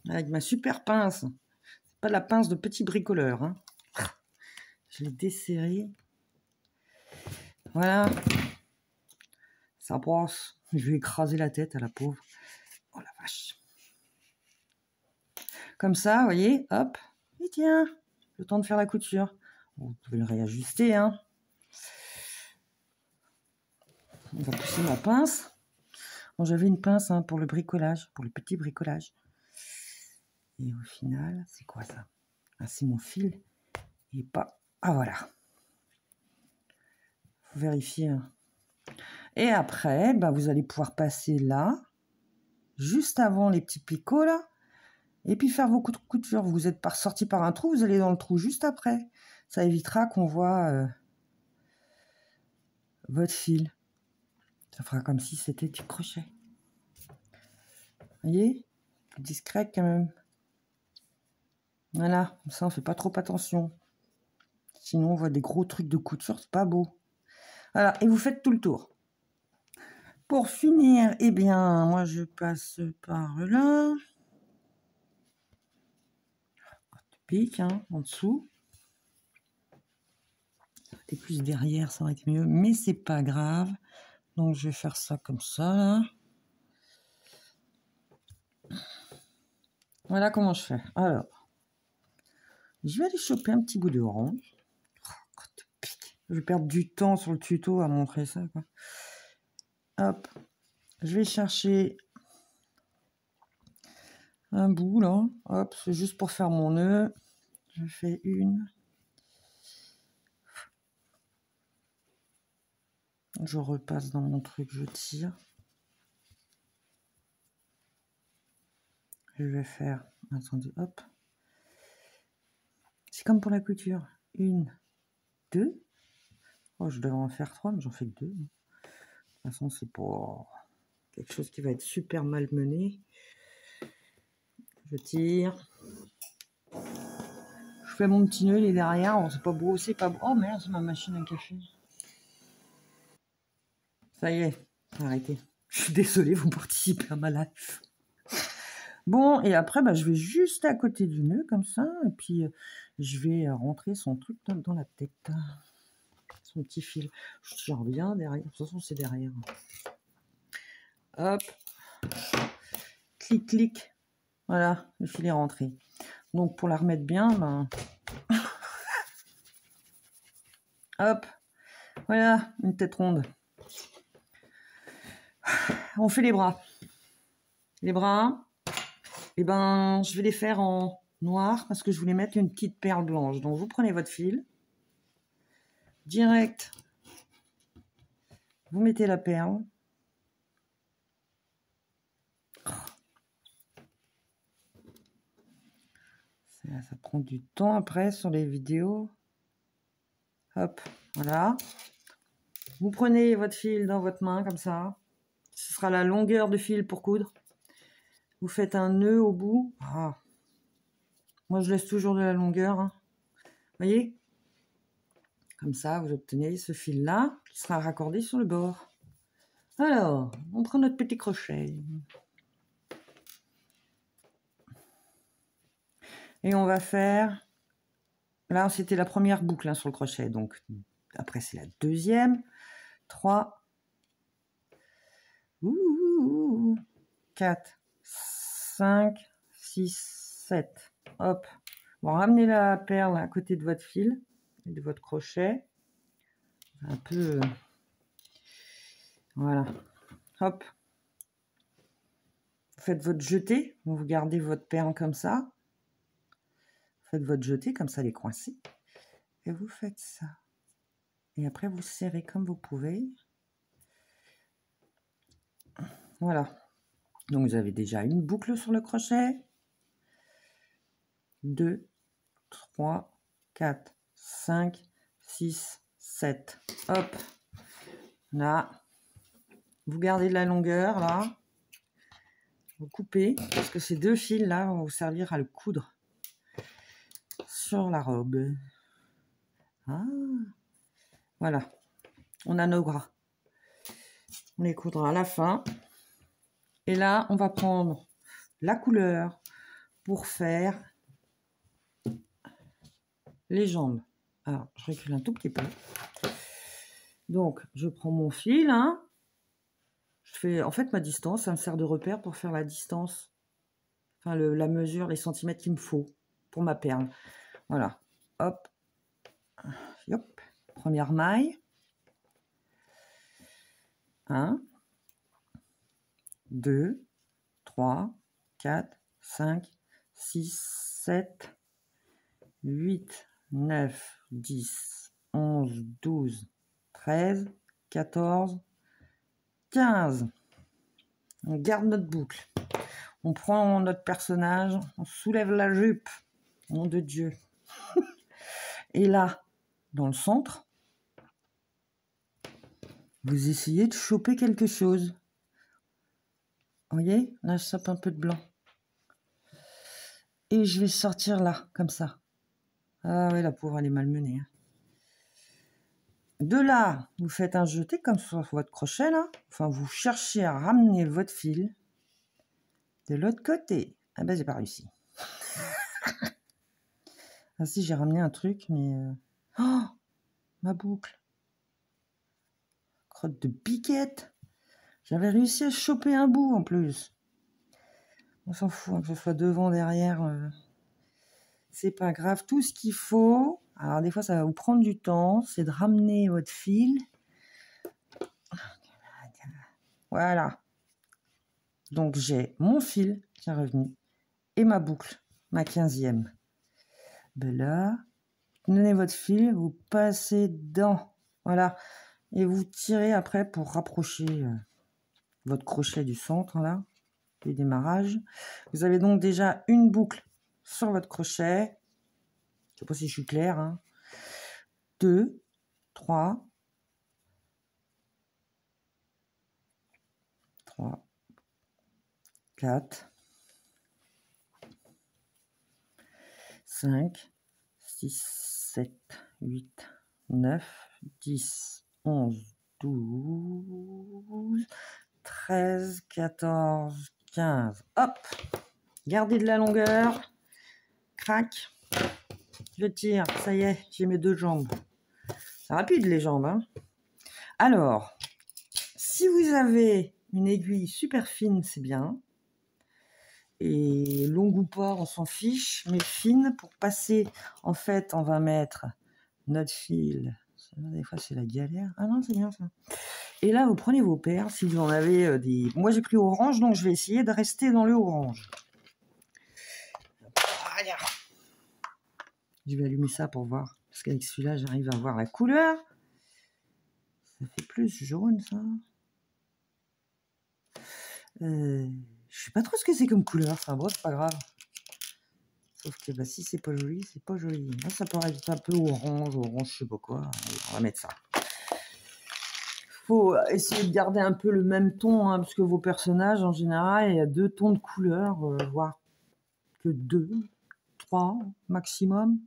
Avec ma super pince. C'est pas la pince de petit bricoleur. Hein. Je l'ai desserré. Voilà. Ça brosse. Je vais écraser la tête à la pauvre. Oh la vache. Comme ça, vous voyez, hop. Et tiens, le temps de faire la couture. Vous pouvez le réajuster, hein. On va pousser ma pince. Bon, j'avais une pince hein, pour le bricolage, pour le petit bricolage. Et au final, c'est quoi ça? Ah, c'est mon fil. Et pas... Ah, voilà. Faut vérifier. Hein. Et après, bah, vous allez pouvoir passer là, juste avant les petits picots, là. Et puis faire vos coutures. Vous êtes sorti par un trou, vous allez dans le trou juste après. Ça évitera qu'on voit votre fil. Ça fera comme si c'était du crochet. Vous voyez? Discret quand même. Voilà, comme ça on fait pas trop attention. Sinon on voit des gros trucs de couture, c'est pas beau. Voilà, et vous faites tout le tour. Pour finir, eh bien, moi je passe par là. Pique, hein, en dessous. Ça aurait été plus derrière, ça aurait été mieux, mais c'est pas grave. Donc je vais faire ça comme ça, là. Voilà comment je fais. Alors, je vais aller choper un petit bout d'orange. Je vais perdre du temps sur le tuto à montrer ça, quoi. Hop, je vais chercher un bout, là. Hop, c'est juste pour faire mon nœud. Je fais une. Je repasse dans mon truc, je tire. Je vais faire... Attendez, hop. C'est comme pour la couture. Une, deux. Oh, je devrais en faire trois, mais j'en fais que deux. De toute façon, c'est pour quelque chose qui va être super mal mené. Je tire. Je fais mon petit nœud, il est derrière. Oh, c'est pas beau, c'est pas beau. Oh merde, c'est ma machine à café. Ça y est, arrêtez. Je suis désolée, vous participez à ma live. Bon, et après, bah, je vais juste à côté du nœud, comme ça. Et puis, je vais rentrer son truc dans la tête. Son petit fil. Je tire bien derrière. De toute façon, c'est derrière. Hop. Clic, clic. Voilà, le fil est rentré. Donc, pour la remettre bien, ben... hop. Voilà, une tête ronde. On fait les bras. Les bras, eh ben, je vais les faire en noir parce que je voulais mettre une petite perle blanche. Donc, vous prenez votre fil. Direct. Vous mettez la perle. Ça prend du temps après sur les vidéos. Hop, voilà. Vous prenez votre fil dans votre main comme ça. Ce sera la longueur de fil pour coudre. Vous faites un nœud au bout. Ah. Moi, je laisse toujours de la longueur. Hein. Vous voyez? Comme ça, vous obtenez ce fil-là qui sera raccordé sur le bord. Alors, on prend notre petit crochet. Et on va faire... Là, c'était la première boucle hein, sur le crochet. Donc, après, c'est la deuxième. 3, 4, 5, 6, 7. Hop. Bon, ramenez la perle à côté de votre fil et de votre crochet. Un peu... Voilà. Hop. Vous faites votre jeté. Vous gardez votre perle comme ça. Faites votre jeté, comme ça, elle est coincée. Et vous faites ça. Et après, vous serrez comme vous pouvez. Voilà. Donc, vous avez déjà une boucle sur le crochet. 2, 3, 4, 5, 6, 7. Hop. Là. Vous gardez de la longueur, là. Vous coupez, parce que ces deux fils-là vont vous servir à le coudre sur la robe. Ah. Voilà. On a nos bras. On les coudra à la fin. Et là, on va prendre la couleur pour faire les jambes. Alors, je recule un tout petit peu. Donc, je prends mon fil. Hein. Je fais, en fait, ma distance, ça me sert de repère pour faire la distance. Enfin, la mesure, les centimètres qu'il me faut pour ma perle. Voilà. Hop. Hop. Première maille. 1, 2, 3, 4, 5, 6, 7, 8, 9, 10, 11, 12, 13, 14, 15. On garde notre boucle. On prend notre personnage, on soulève la jupe. Nom de Dieu. Et là, dans le centre, vous essayez de choper quelque chose. Vous voyez? Là, je sape un peu de blanc. Et je vais sortir là, comme ça. Ah ouais, la pauvre, elle est malmenée. Hein. De là, vous faites un jeté comme sur votre crochet, là. Enfin, vous cherchez à ramener votre fil de l'autre côté. Ah ben, j'ai pas réussi. Ah si, j'ai ramené un truc, mais... Oh, ma boucle. Crotte de piquette. J'avais réussi à choper un bout, en plus. On s'en fout, hein, que ce soit devant, derrière. C'est pas grave. Tout ce qu'il faut... Alors, des fois, ça va vous prendre du temps. C'est de ramener votre fil. Voilà. Donc, j'ai mon fil qui est revenu et ma boucle, ma 15e. Ben là, vous donnez votre fil, vous passez dedans. Voilà. Et vous tirez après pour rapprocher votre crochet du centre, là, du démarrage. Vous avez donc déjà une boucle sur votre crochet. Je ne sais pas si je suis claire. Hein. 2, 3, 4, 5, 6, 7, 8, 9, 10, 11, 12, 13, 14, 15. Hop! Gardez de la longueur. Crac. Je tire. Ça y est, j'ai mes deux jambes. C'est rapide les jambes. Hein. Alors, si vous avez une aiguille super fine, c'est bien. Et longue ou pas, on s'en fiche. Mais fine, pour passer, en fait, on va mettre notre fil. Des fois, c'est la galère. Ah non, c'est bien ça. Et là, vous prenez vos perles. Si vous en avez des... Moi, j'ai pris orange, donc je vais essayer de rester dans le orange. Je vais allumer ça pour voir. Parce qu'avec celui-là, j'arrive à voir la couleur. Ça fait plus jaune, ça. Je sais pas trop ce que c'est comme couleur. Enfin bon, c'est pas grave. Sauf que bah, si c'est pas joli, c'est pas joli. Là, ça paraît être un peu orange, je sais pas quoi. Allez, on va mettre ça. Faut essayer de garder un peu le même ton, hein, parce que vos personnages, en général, il y a 2 tons de couleur, voire que 2, 3 maximum.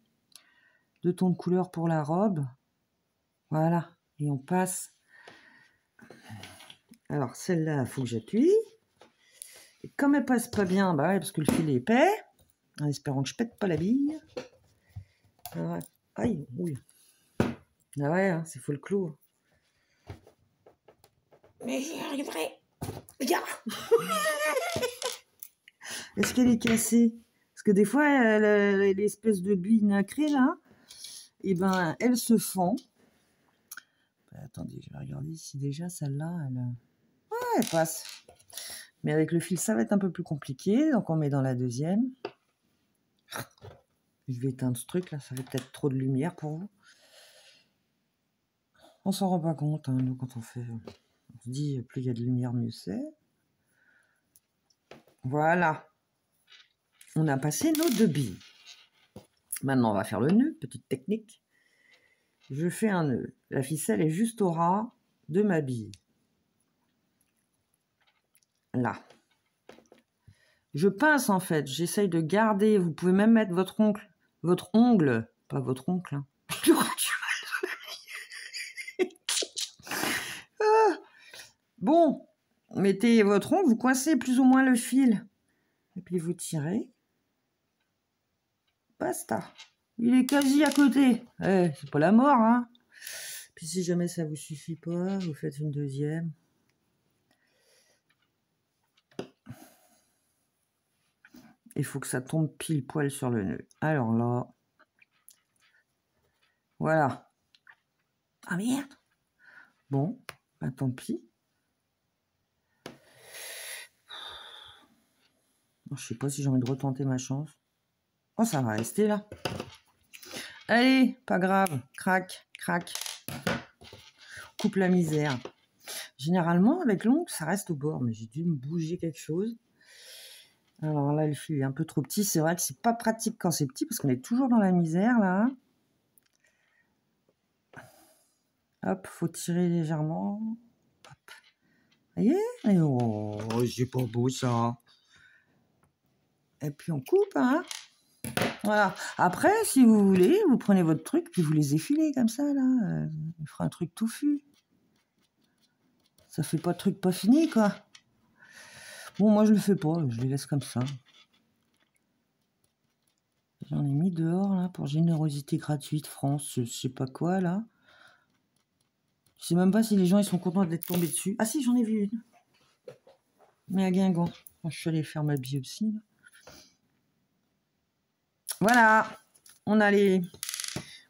2 tons de couleur pour la robe. Voilà. Et on passe. Alors, celle-là, il faut que j'appuie. Et comme elle passe pas bien, bah ouais, parce que le fil est épais, en espérant que je pète pas la bille. Ah ouais. Aïe, ouille. Ah ouais, hein, c'est full clou. Mais j'y arriverai. Regarde. Est-ce qu'elle est cassée? Parce que des fois, l'espèce de bille nacrée, là, et ben, elle se fend. Bah, attendez, je vais regarder si déjà, celle-là, elle passe. Mais avec le fil, ça va être un peu plus compliqué. Donc, on met dans la deuxième. Je vais éteindre ce truc, là. Ça fait peut-être trop de lumière pour vous. On s'en rend pas compte, hein, nous, quand on fait... On se dit, plus il y a de lumière, mieux c'est. Voilà. On a passé nos 2 billes. Maintenant, on va faire le nœud. Petite technique. Je fais un nœud. La ficelle est juste au ras de ma bille. Là. Je pince, en fait. J'essaye de garder. Vous pouvez même mettre votre ongle. Pas votre oncle, hein. Bon, mettez votre ongle, vous coincez plus ou moins le fil. Et puis vous tirez. Basta. Il est quasi à côté. C'est pas la mort, hein. Puis si jamais ça vous suffit pas, vous faites une deuxième. Il faut que ça tombe pile poil sur le nœud. Alors là. Voilà. Ah merde. Bon, bah tant pis. Je sais pas si j'ai envie de retenter ma chance. Oh, ça va rester là. Allez, pas grave. Crac, crac. Coupe la misère. Généralement, avec l'ongle, ça reste au bord, mais j'ai dû me bouger quelque chose. Alors là, le fil est un peu trop petit. C'est vrai que c'est pas pratique quand c'est petit, parce qu'on est toujours dans la misère, là. Hop, faut tirer légèrement. Hop. Vous voyez? Oh, c'est pas beau, ça. Et puis, on coupe, hein. Voilà. Après, si vous voulez, vous prenez votre truc, puis vous les effilez comme ça, là. Il fera un truc touffu. Ça fait pas de truc pas fini, quoi. Bon, moi, je le fais pas. Je les laisse comme ça. J'en ai mis dehors, là, pour générosité gratuite, France, je sais pas quoi, là. Je sais même pas si les gens, ils sont contents d'être tombés dessus. Ah si, j'en ai vu une. Mais à Guingamp. Quand je suis allée faire ma biopsie, là. Voilà. On a les...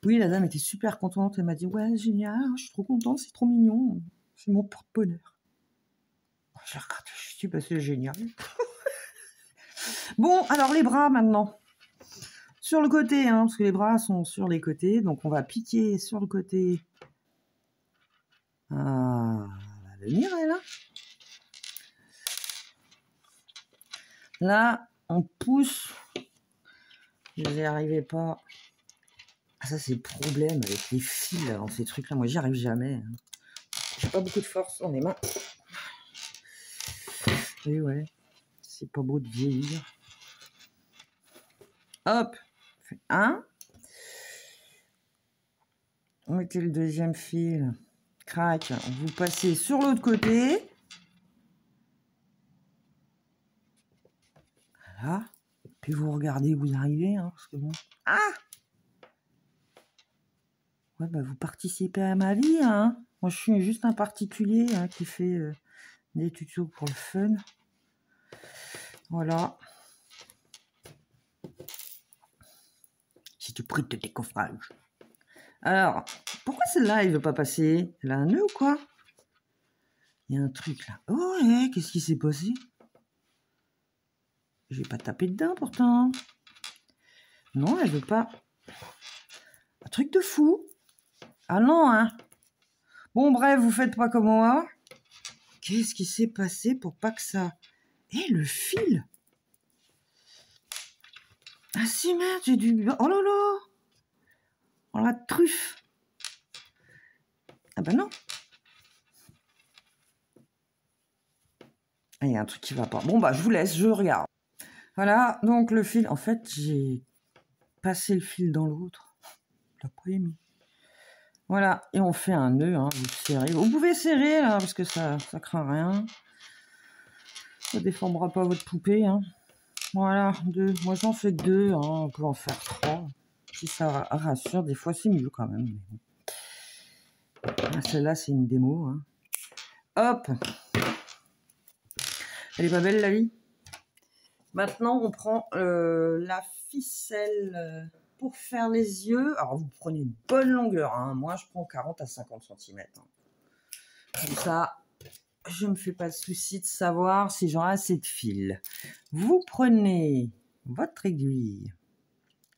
Oui, la dame était super contente. Elle m'a dit, ouais, génial, je suis trop contente, c'est trop mignon. C'est mon porte-bonheur. Je regarde, je suis passée génial. Bon, alors les bras maintenant. Sur le côté, hein, parce que les bras sont sur les côtés. Donc on va piquer sur le côté. Ah, elle va venir, elle, hein. Là, on pousse. Je n'y arrivais pas. Ah, ça, c'est le problème avec les fils dans ces trucs-là. Moi, j'y arrive jamais. J'ai pas beaucoup de force dans les mains. Et ouais, c'est pas beau de vieillir. Hop, fait un. On mettez le deuxième fil. Crac, vous passez sur l'autre côté. Voilà. Puis vous regardez où vous arrivez, hein, parce que bon. Ah! Ouais, bah vous participez à ma vie, hein. Moi, je suis juste un particulier, hein, qui fait des tutos pour le fun. Voilà. Si tu pries de décoffrage. Alors, pourquoi celle-là, elle veut pas passer? Elle a un nœud ou quoi? Il y a un truc là. Oh, ouais, qu'est-ce qui s'est passé? Je vais pas taper dedans pourtant. Non, elle veut pas. Un truc de fou. Ah non, hein. Bon, bref, vous faites pas comme moi. Qu'est-ce qui s'est passé pour pas que ça... Eh, le fil! Ah si, merde, j'ai dû... Oh là là! Oh la truffe! Ah bah non! Il y a un truc qui va pas. Bon bah je vous laisse, je regarde. Voilà, donc le fil... En fait, j'ai passé le fil dans l'autre. Je l'ai pas aimé. Voilà, et on fait un nœud, hein, vous serrez. Vous pouvez serrer, là, parce que ça craint rien. Ça déformera pas votre poupée, hein. Voilà, 2. Moi, j'en fais 2, hein. On peut en faire 3. Si ça rassure, des fois, c'est mieux quand même. Ah, celle-là, c'est une démo, hein. Hop! Elle est pas belle, la vie? Maintenant, on prend la ficelle pour faire les yeux. Alors, vous prenez une bonne longueur, hein. Moi, je prends 40 à 50 cm. Hein. Comme ça, je me fais pas de souci de savoir si j'en ai assez de fil. Vous prenez votre aiguille.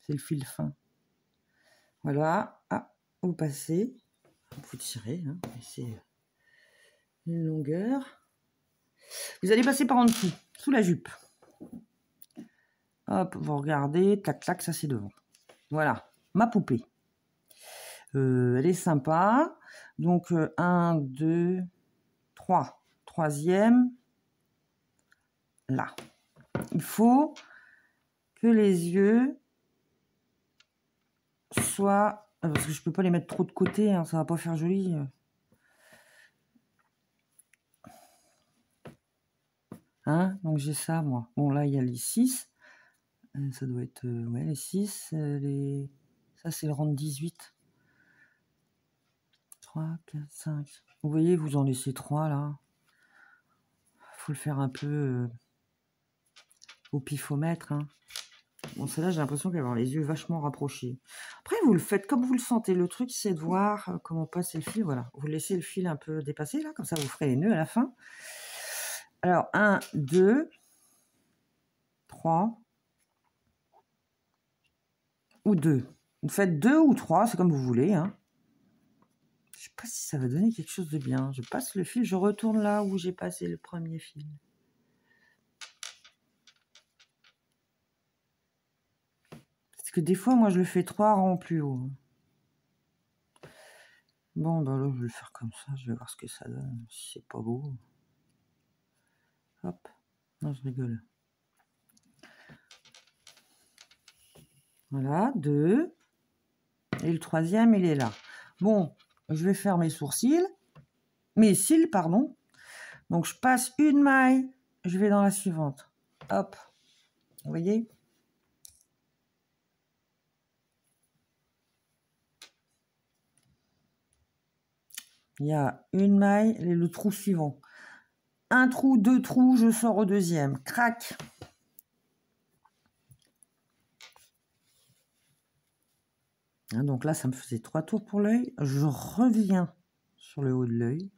C'est le fil fin. Voilà. Ah, vous passez. Vous tirez. Hein. C'est une longueur. Vous allez passer par en dessous, sous la jupe. Hop, vous regardez. Clac, clac, ça c'est devant. Voilà, ma poupée. Elle est sympa. Donc, 1, 2, 3. Troisième. Là. Il faut que les yeux soient... Parce que je peux pas les mettre trop de côté, hein, ça va pas faire joli. Hein, donc j'ai ça, moi. Bon, là, il y a les 6. Ça doit être... ouais, les 6. Ça, c'est le rang de 18. 3, 4, 5. Vous voyez, vous en laissez 3, là. Faut le faire un peu au pifomètre, hein. Bon, celle-là, j'ai l'impression qu'elle va avoir les yeux vachement rapprochés. Après, vous le faites comme vous le sentez. Le truc, c'est de voir comment passer le fil. Voilà. Vous laissez le fil un peu dépasser, là. Comme ça, vous ferez les nœuds à la fin. Alors, 1, 2, 3. Ou 2. Vous faites 2 ou 3, c'est comme vous voulez. Hein. Je ne sais pas si ça va donner quelque chose de bien. Je passe le fil, je retourne là où j'ai passé le premier fil. Parce que des fois, moi, je le fais 3 rangs plus haut. Bon, bah là, je vais le faire comme ça. Je vais voir ce que ça donne. Si c'est pas beau. Hop. Non, je rigole. Voilà, 2. Et le troisième, il est là. Bon, je vais faire mes sourcils. Mes cils, pardon. Donc, je passe une maille. Je vais dans la suivante. Hop. Vous voyez ? Il y a une maille, et le trou suivant. Un trou, 2 trous, je sors au deuxième. Crac. Hein, donc là, ça me faisait 3 tours pour l'œil. Je reviens sur le haut de l'œil.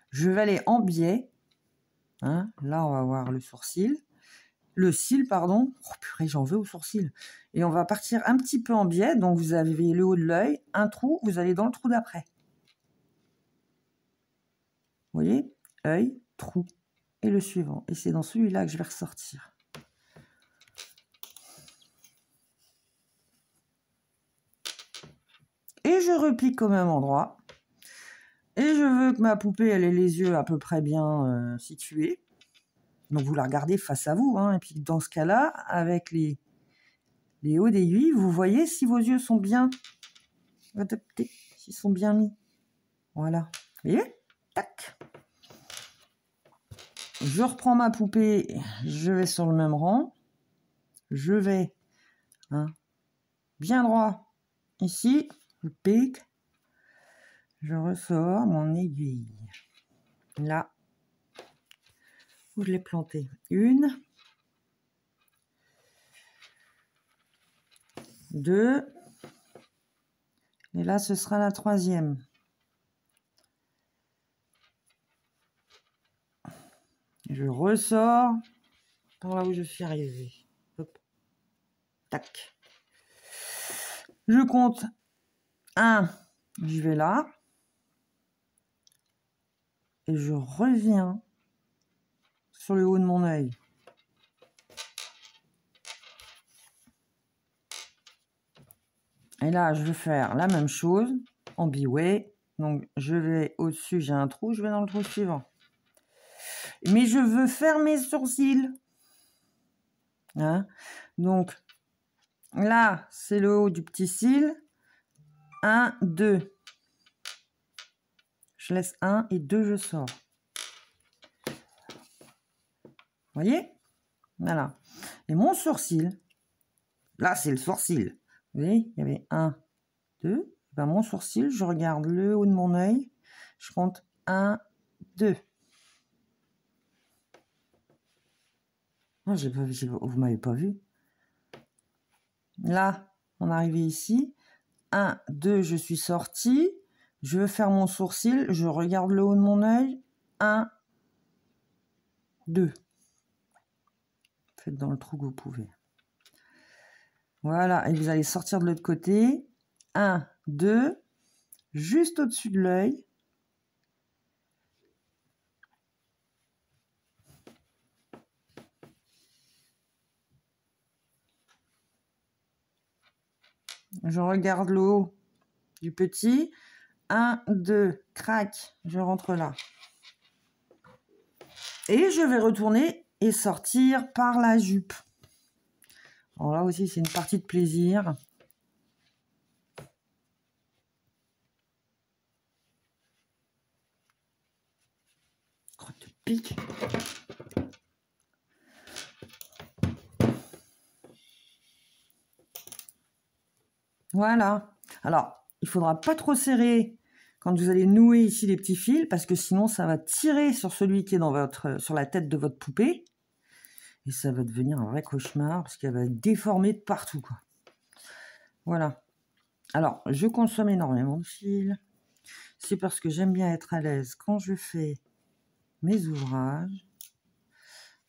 Je vais aller en biais. Hein, là, on va voir le sourcil. Le cil, pardon. Oh purée, j'en veux au sourcil. Et on va partir un petit peu en biais. Donc, vous avez le haut de l'œil, un trou, vous allez dans le trou d'après. Vous voyez ? Œil, trou. Et le suivant. Et c'est dans celui-là que je vais ressortir. Et je repique au même endroit. Et je veux que ma poupée, elle ait les yeux à peu près bien situés. Donc, vous la regardez face à vous. Hein, et puis, dans ce cas-là, avec les hauts d'aiguille, vous voyez si vos yeux sont bien adaptés, s'ils sont bien mis. Voilà. Vous voyez ? Tac. Je reprends ma poupée. Je vais sur le même rang. Je vais bien droit ici. Je pique. Je ressors mon aiguille. Là où je l'ai plantée. 1, 2. Et là, ce sera la 3e. Je ressors par là où je suis arrivée. Hop. Tac. Je compte 1. Je vais là. Et je reviens sur le haut de mon œil. Et là, je vais faire la même chose en biway. Donc, je vais au-dessus, j'ai un trou, je vais dans le trou suivant. Mais je veux faire mes sourcils. Hein? Donc, là, c'est le haut du petit cil. 1, 2. Je laisse 1 et 2, je sors. Vous voyez? Voilà. Et mon sourcil, là, c'est le sourcil. Vous voyez, il y avait 1, 2. Ben, mon sourcil, je regarde le haut de mon œil. Je compte 1, 2. Oh, vous m'avez pas vu. Là, on est arrivé ici. 1, 2, je suis sortie. Je veux faire mon sourcil. Je regarde le haut de mon œil. 1, 2. Faites dans le trou que vous pouvez. Voilà, et vous allez sortir de l'autre côté. 1, 2, juste au-dessus de l'œil. Je regarde le haut du petit. 1, 2, crac, je rentre là. Et je vais retourner et sortir par la jupe. Alors là aussi, c'est une partie de plaisir. Crotte de pique. Voilà. Alors, il ne faudra pas trop serrer quand vous allez nouer ici les petits fils, parce que sinon, ça va tirer sur celui qui est sur la tête de votre poupée. Et ça va devenir un vrai cauchemar, parce qu'elle va déformer de partout, quoi. Voilà. Alors, je consomme énormément de fils. C'est parce que j'aime bien être à l'aise quand je fais mes ouvrages.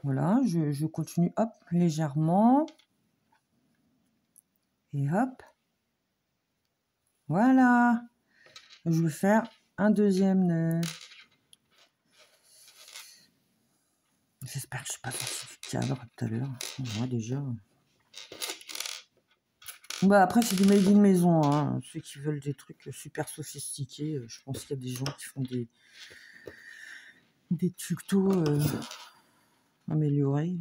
Voilà, je continue, hop, légèrement. Et hop. Voilà. Je vais faire un deuxième nœud. J'espère que je ne suis pas sortie du cadre tout à l'heure. Moi, déjà. Bah, après, c'est du made in maison. Hein. Ceux qui veulent des trucs super sophistiqués, je pense qu'il y a des gens qui font des tutos améliorés.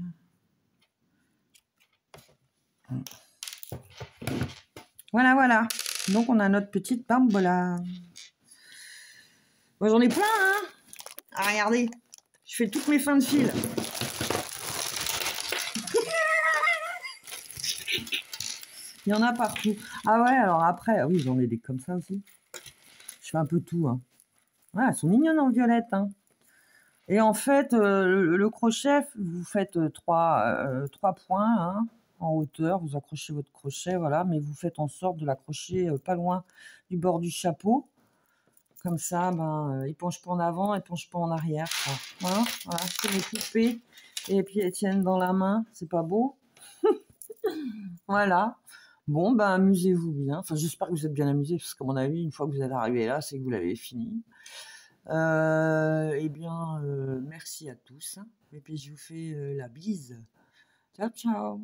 Voilà, voilà. Donc, on a notre petite bambola. Moi, j'en ai plein, hein. Ah, regardez. Je fais toutes mes fins de fil. Il y en a partout. Ah ouais, alors après, oui, j'en ai des comme ça aussi. Je fais un peu tout. Hein. Ouais, elles sont mignonnes en violette. Hein. Et en fait, le crochet, vous faites trois points hein, en hauteur. Vous accrochez votre crochet, voilà. Mais vous faites en sorte de l'accrocher pas loin du bord du chapeau. Comme ça, il penche pas en avant, il penche pas en arrière. Voilà, voilà. Je fais mes poupées et puis elles tiennent dans la main. C'est pas beau. Voilà. Bon, amusez-vous bien. Enfin, j'espère que vous êtes bien amusés, parce qu'à mon avis, une fois que vous êtes arrivé là, c'est que vous l'avez fini. Merci à tous. Et puis, je vous fais la bise. Ciao, ciao.